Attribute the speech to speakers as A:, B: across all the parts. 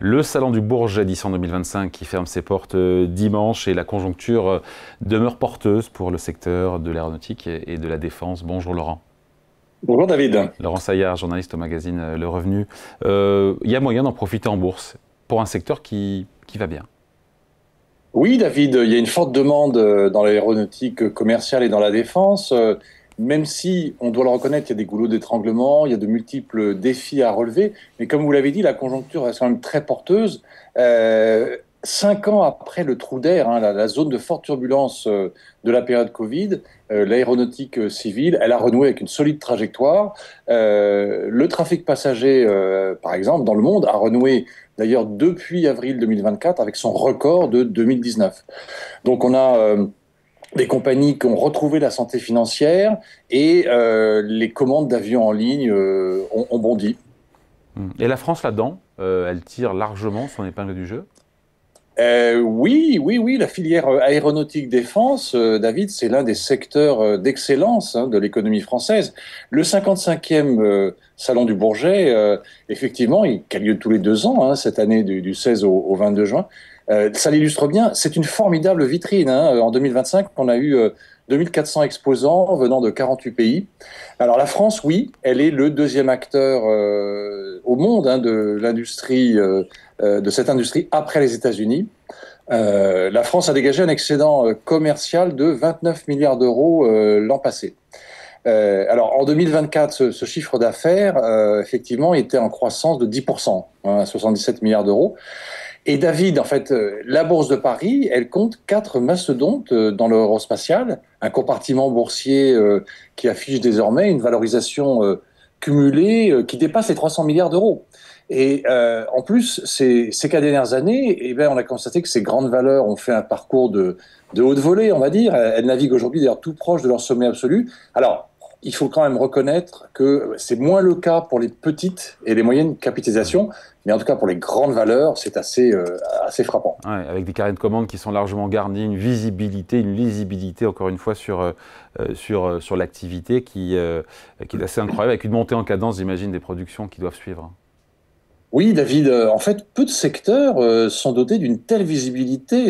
A: Le salon du Bourget édition 2025 qui ferme ses portes dimanche et la conjoncture demeure porteuse pour le secteur de l'aéronautique et de la défense. Bonjour Laurent.
B: Bonjour David.
A: Laurent Saillard, journaliste au magazine Le Revenu. Il y a moyen d'en profiter en bourse pour un secteur qui va bien.
B: Oui David, il y a une forte demande dans l'aéronautique commerciale et dans la défense. Même si, on doit le reconnaître, il y a des goulots d'étranglement, il y a de multiples défis à relever. Mais comme vous l'avez dit, la conjoncture reste quand même très porteuse. 5 ans après le trou d'air, la zone de forte turbulence de la période Covid, l'aéronautique civile, elle a renoué avec une solide trajectoire. Le trafic passager, par exemple, dans le monde, a renoué d'ailleurs depuis avril 2024 avec son record de 2019. Donc on a des compagnies qui ont retrouvé la santé financière et les commandes d'avions en ligne ont bondi.
A: Et la France là-dedans, elle tire largement son épingle du jeu?
B: Oui, la filière aéronautique défense, David, c'est l'un des secteurs d'excellence de l'économie française. Le 55e Salon du Bourget, effectivement, qui a lieu tous les 2 ans, cette année du 16 au 22 juin, ça l'illustre bien. C'est une formidable vitrine. En 2025, on a eu 2400 exposants venant de 48 pays. Alors la France, oui, elle est le deuxième acteur au monde de l'industrie, de cette industrie après les États-Unis. La France a dégagé un excédent commercial de 29 milliards d'euros l'an passé. Alors en 2024, ce chiffre d'affaires, effectivement, était en croissance de 10%, à 77 milliards d'euros. Et David, en fait, la Bourse de Paris, elle compte 4 mastodontes dans l'aérospatial, un compartiment boursier qui affiche désormais une valorisation cumulée qui dépasse les 300 milliards d'euros. Et en plus, ces 4 dernières années, eh bien, on a constaté que ces grandes valeurs ont fait un parcours de haute volée, on va dire. Elles naviguent aujourd'hui d'ailleurs tout proche de leur sommet absolu. Alors, il faut quand même reconnaître que c'est moins le cas pour les petites et les moyennes capitalisations, mais en tout cas pour les grandes valeurs, c'est assez frappant.
A: Ouais, avec des carnets de commandes qui sont largement garnis, une lisibilité encore une fois sur l'activité qui est assez incroyable, avec une montée en cadence, j'imagine, des productions qui doivent suivre.
B: Oui, David, en fait, peu de secteurs sont dotés d'une telle visibilité.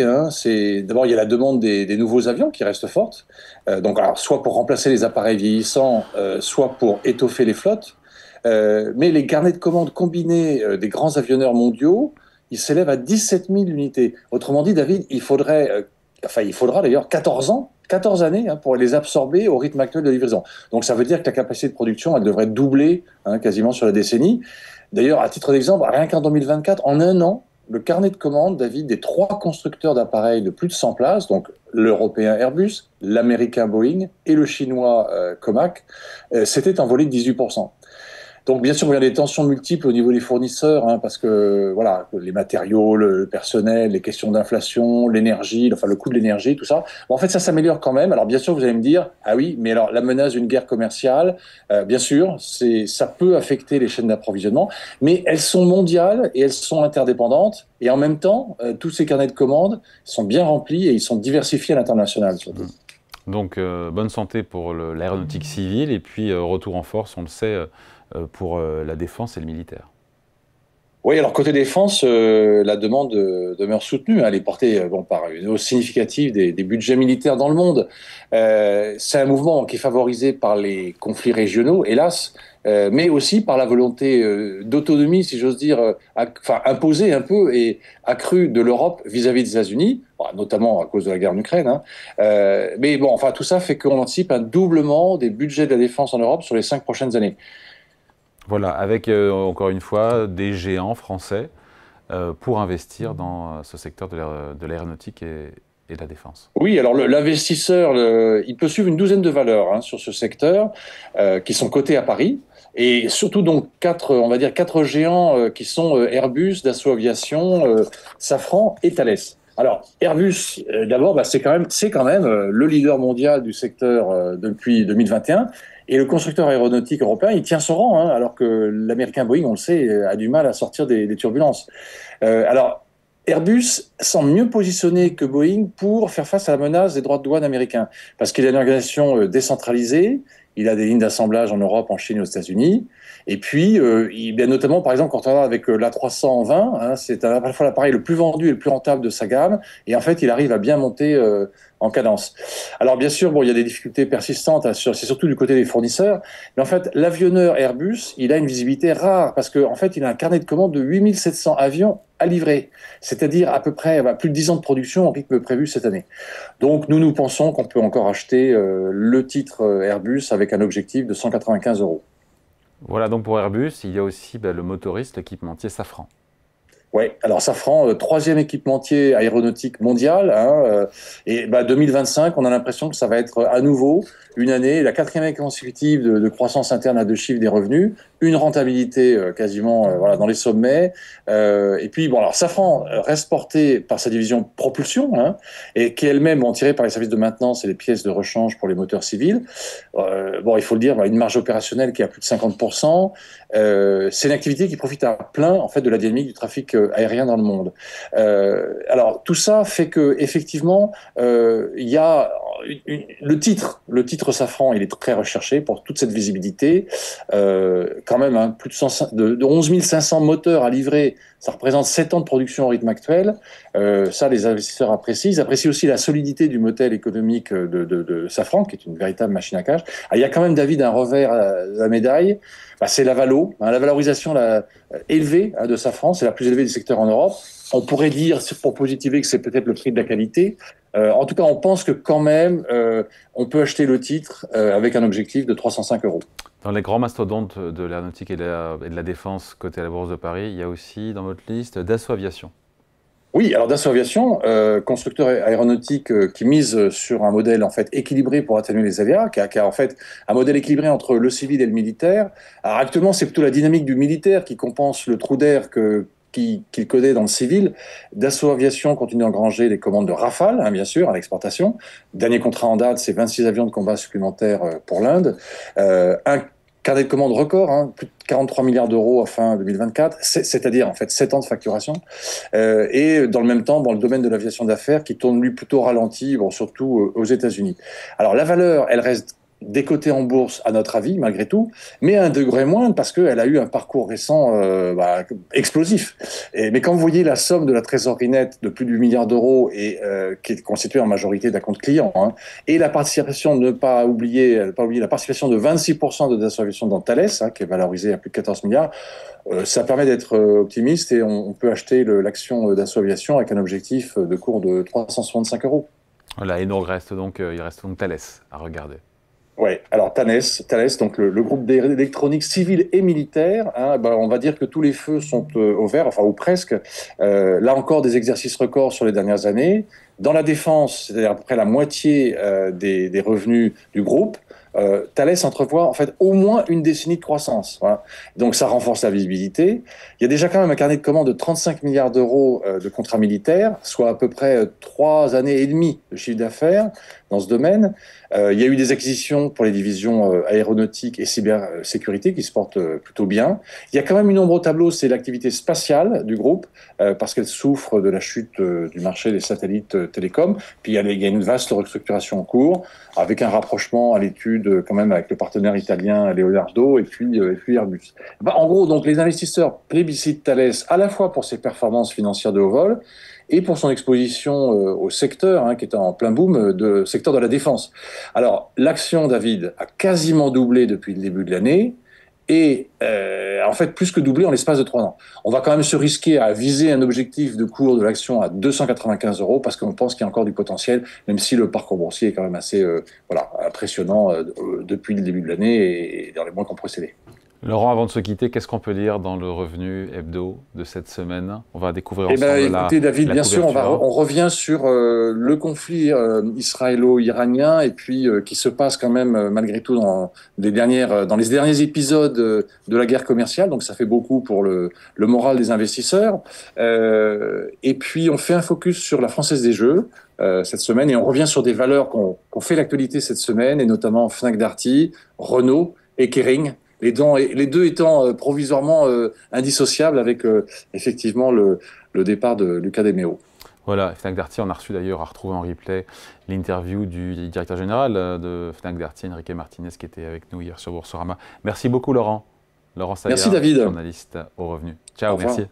B: D'abord, il y a la demande des nouveaux avions qui reste forte. Donc, alors, soit pour remplacer les appareils vieillissants, soit pour étoffer les flottes. Mais les carnets de commandes combinés des grands avionneurs mondiaux, ils s'élèvent à 17 000 unités. Autrement dit, David, il faudra d'ailleurs 14 ans, 14 années pour les absorber au rythme actuel de livraison. Donc, ça veut dire que la capacité de production, elle devrait doubler quasiment sur la décennie. D'ailleurs, à titre d'exemple, rien qu'en 2024, en un an, le carnet de commandes, David, des 3 constructeurs d'appareils de plus de 100 places, donc l'européen Airbus, l'américain Boeing et le chinois Comac, s'était envolé de 18%. Donc, bien sûr, il y a des tensions multiples au niveau des fournisseurs, parce que voilà, les matériaux, le personnel, les questions d'inflation, l'énergie, enfin le coût de l'énergie, tout ça. Bon, en fait, ça s'améliore quand même. Alors, bien sûr, vous allez me dire, ah oui, mais alors la menace d'une guerre commerciale, bien sûr, ça peut affecter les chaînes d'approvisionnement, mais elles sont mondiales et elles sont interdépendantes. Et en même temps, tous ces carnets de commandes sont bien remplis et ils sont diversifiés à l'international, surtout.
A: Donc, bonne santé pour l'aéronautique civile et puis retour en force, on le sait, pour la défense et le militaire.
B: Oui, alors côté défense, la demande demeure soutenue. Elle est portée par une hausse significative des budgets militaires dans le monde. C'est un mouvement qui est favorisé par les conflits régionaux, hélas, mais aussi par la volonté d'autonomie, si j'ose dire, imposée un peu et accrue de l'Europe vis-à-vis des États-Unis, notamment à cause de la guerre en Ukraine. Mais bon, enfin, tout ça fait qu'on anticipe un doublement des budgets de la défense en Europe sur les 5 prochaines années.
A: Voilà, avec encore une fois des géants français pour investir dans ce secteur de l'aéronautique et de la défense.
B: Oui, alors l'investisseur, il peut suivre une douzaine de valeurs sur ce secteur qui sont cotées à Paris. Et surtout donc on va dire quatre géants qui sont Airbus, Dassault Aviation, Safran et Thales. Alors Airbus, d'abord, c'est quand même le leader mondial du secteur depuis 2021. Et le constructeur aéronautique européen, il tient son rang, alors que l'américain Boeing, on le sait, a du mal à sortir des turbulences. Alors Airbus semble mieux positionné que Boeing pour faire face à la menace des droits de douane américains, parce qu'il a une organisation décentralisée, il a des lignes d'assemblage en Europe, en Chine et aux États-Unis, et puis bien notamment, par exemple, quand on regarde avec l'A320, hein, c'est à la fois l'appareil le plus vendu et le plus rentable de sa gamme, et en fait, il arrive à bien monter en cadence. Alors bien sûr, bon, il y a des difficultés persistantes, c'est surtout du côté des fournisseurs, mais en fait, l'avionneur Airbus, il a une visibilité rare, parce qu'en fait, il a un carnet de commandes de 8700 avions à livrer, c'est-à-dire à peu près plus de 10 ans de production au rythme prévu cette année. Donc nous pensons qu'on peut encore acheter le titre Airbus avec un objectif de 195 euros.
A: Voilà, donc pour Airbus, il y a aussi le motoriste, l'équipementier Safran.
B: Oui, alors Safran, troisième équipementier aéronautique mondial, hein, et 2025, on a l'impression que ça va être à nouveau une année, la quatrième année consécutive de croissance interne à deux chiffres des revenus, une rentabilité quasiment voilà, dans les sommets. Et puis, bon, alors Safran reste porté par sa division propulsion, hein, et qui elle-même est tirée par les services de maintenance et les pièces de rechange pour les moteurs civils. Bon, il faut le dire, une marge opérationnelle qui est à plus de 50%. C'est une activité qui profite à plein en fait de la dynamique du trafic aérien dans le monde. Alors tout ça fait que effectivement il y a le titre Safran, il est très recherché pour toute cette visibilité. Quand même, hein, plus de 11 500 moteurs à livrer, ça représente 7 ans de production au rythme actuel. Ça, les investisseurs apprécient. Ils apprécient aussi la solidité du modèle économique de Safran, qui est une véritable machine à cash. Il y a quand même, David, un revers à la médaille. C'est la valo, hein, la valorisation élevée de Safran, c'est la plus élevée du secteur en Europe. On pourrait dire, pour positiver, que c'est peut-être le prix de la qualité. En tout cas, on pense que quand même, on peut acheter le titre avec un objectif de 305 euros.
A: Dans les grands mastodontes de l'aéronautique et de la défense côté à la Bourse de Paris, il y a aussi dans votre liste Dassault Aviation.
B: Oui, alors Dassault Aviation, constructeur aéronautique qui mise sur un modèle en fait équilibré pour atténuer les aléas, qui a en fait un modèle équilibré entre le civil et le militaire. Alors actuellement, c'est plutôt la dynamique du militaire qui compense le trou d'air qu'il connaît dans le civil. Dassault Aviation continue d'engranger des commandes de Rafale, hein, bien sûr, à l'exportation. Dernier contrat en date, c'est 26 avions de combat supplémentaires pour l'Inde. Un carnet de commandes record, hein, plus de 43 milliards d'euros à fin 2024, c'est-à-dire en fait 7 ans de facturation. Et dans le même temps, dans le domaine de l'aviation d'affaires, qui tourne lui plutôt ralenti, bon, surtout aux États-Unis. Alors la valeur, elle reste décotée en bourse, à notre avis, malgré tout, mais à un degré moindre parce qu'elle a eu un parcours récent explosif. Mais quand vous voyez la somme de la trésorerie nette de plus de 8 milliards d'euros et qui est constituée en majorité d'un compte client, hein, et la participation, ne pas oublier la participation de 26% de Dassault Aviation dans Thales, hein, qui est valorisée à plus de 14 milliards, ça permet d'être optimiste et on peut acheter l'action Dassault Aviation avec un objectif de cours de 365 euros.
A: Voilà, et il reste donc Thales à regarder.
B: Oui, alors Thales, donc le groupe d'électronique civile et militaire, hein, on va dire que tous les feux sont au vert, enfin ou presque. Là encore, des exercices records sur les dernières années. Dans la défense, c'est-à-dire à peu près la moitié des revenus du groupe, Thales entrevoit en fait au moins une décennie de croissance. Voilà. Donc ça renforce la visibilité. Il y a déjà quand même un carnet de commandes de 35 milliards d'euros de contrats militaires, soit à peu près 3 années et demie de chiffre d'affaires dans ce domaine. Il y a eu des acquisitions pour les divisions aéronautique et cybersécurité qui se portent plutôt bien. Il y a quand même une ombre au tableau, c'est l'activité spatiale du groupe, parce qu'elle souffre de la chute du marché des satellites télécoms. Puis il y a une vaste restructuration en cours, avec un rapprochement à l'étude quand même avec le partenaire italien Leonardo et puis Airbus. En gros, donc les investisseurs plébiscitent Thales à la fois pour ses performances financières de haut vol, et pour son exposition au secteur, hein, qui est en plein boom, secteur de la défense. Alors, l'action, David, a quasiment doublé depuis le début de l'année, et en fait, plus que doublé en l'espace de 3 ans. On va quand même se risquer à viser un objectif de cours de l'action à 295 euros, parce qu'on pense qu'il y a encore du potentiel, même si le parcours boursier est quand même assez impressionnant depuis le début de l'année et dans les mois qui ont précédé.
A: Laurent, avant de se quitter, qu'est-ce qu'on peut lire dans le revenu hebdo de cette semaine? On va découvrir ensemble
B: écoutez, David, bien sûr, on revient sur le conflit israélo-iranien et puis qui se passe quand même malgré tout dans les derniers épisodes de la guerre commerciale. Donc ça fait beaucoup pour le moral des investisseurs. Et puis on fait un focus sur la Française des Jeux cette semaine et on revient sur des valeurs qu'on fait l'actualité cette semaine et notamment Fnac Darty, Renault et Kering. Les deux étant provisoirement indissociables avec effectivement le départ de Luca De Meo.
A: Voilà, Fnac Darty, on a reçu d'ailleurs à retrouver en replay l'interview du directeur général de Fnac Darty, Enrique Martinez, qui était avec nous hier sur Boursorama. Merci beaucoup Laurent. Laurent
B: Merci
A: Saillard,
B: David.
A: journaliste au Revenu. Ciao, merci.